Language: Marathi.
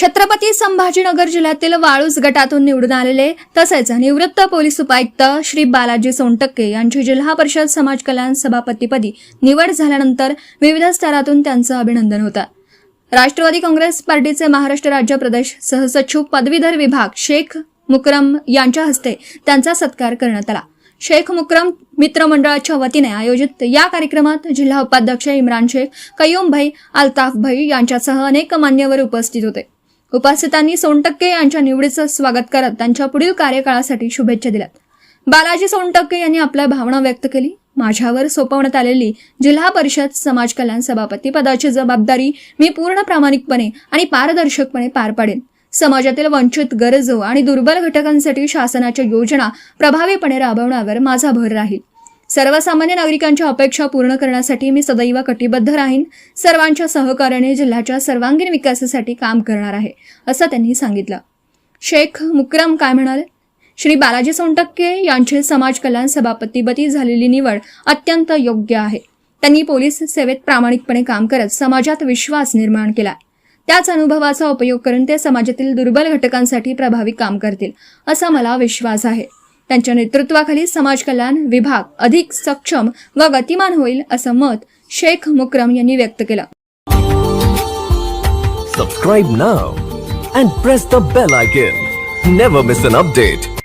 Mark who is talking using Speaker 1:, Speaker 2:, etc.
Speaker 1: छत्रपती संभाजीनगर जिल्ह्यातील वाळूज गटातून निवडून आलेले तसेच निवृत्त पोलीस उपायुक्त श्री बालाजी सोनटक्के यांची जिल्हा परिषद समाज कल्याण सभापतीपदी निवड झाल्यानंतर विविध स्तरातून त्यांचं अभिनंदन होतं। राष्ट्रवादी काँग्रेस पार्टीचे महाराष्ट्र राज्य प्रदेश सहसचिव पदवीधर विभाग शेख मुकरम यांच्या हस्ते त्यांचा सत्कार करण्यात आला। शेख मुकरम मित्र मंडळाच्या वतीने आयोजित या कार्यक्रमात जिल्हा उपाध्यक्ष इम्रान शेख, कय्यूम भाई, अल्ताफ भाई यांच्यासह अनेक मान्यवर उपस्थित होते। उपस्थितांनी सोनटक्के यांच्या निवडीचं स्वागत करत त्यांच्या पुढील कार्यकाळासाठी शुभेच्छा दिल्यात। बालाजी सोनटक्के यांनी आपल्या भावना व्यक्त केली। माझ्यावर सोपवण्यात आलेली जिल्हा परिषद समाज कल्याण सभापती पदाची जबाबदारी मी पूर्ण प्रामाणिकपणे आणि पारदर्शकपणे पार पाडेन। समाजातील वंचित, गरजू आणि दुर्बल घटकांसाठी शासनाच्या योजना प्रभावीपणे राबवण्यावर माझा भर राहील। सर्वसामान्य नागरिकांच्या अपेक्षा पूर्ण करण्यासाठी मी सदैव कटिबद्ध राहीन। सर्वांच्या सहकार्याने जिल्ह्याच्या सर्वांगीण विकासासाठी काम करणार आहे, असं त्यांनी सांगितलं। शेख मुकरम काय म्हणाले? श्री बालाजी सोनटक्के यांची समाज कल्याण सभापतीपदी झालेली निवड अत्यंत योग्य आहे। त्यांनी पोलीस सेवेत प्रामाणिकपणे काम करत समाजात विश्वास निर्माण केला। त्याच अनुभवाचा उपयोग करून ते समाजातील दुर्बल घटकांसाठी प्रभावी काम करतील, असा मला विश्वास आहे। त्यांच्या नेतृत्वाखाली समाज कल्याण विभाग अधिक सक्षम व गतिमान होईल, असं मत शेख मुकरम यांनी व्यक्त केलं।
Speaker 2: Subscribe now and press the bell icon. Never miss an update.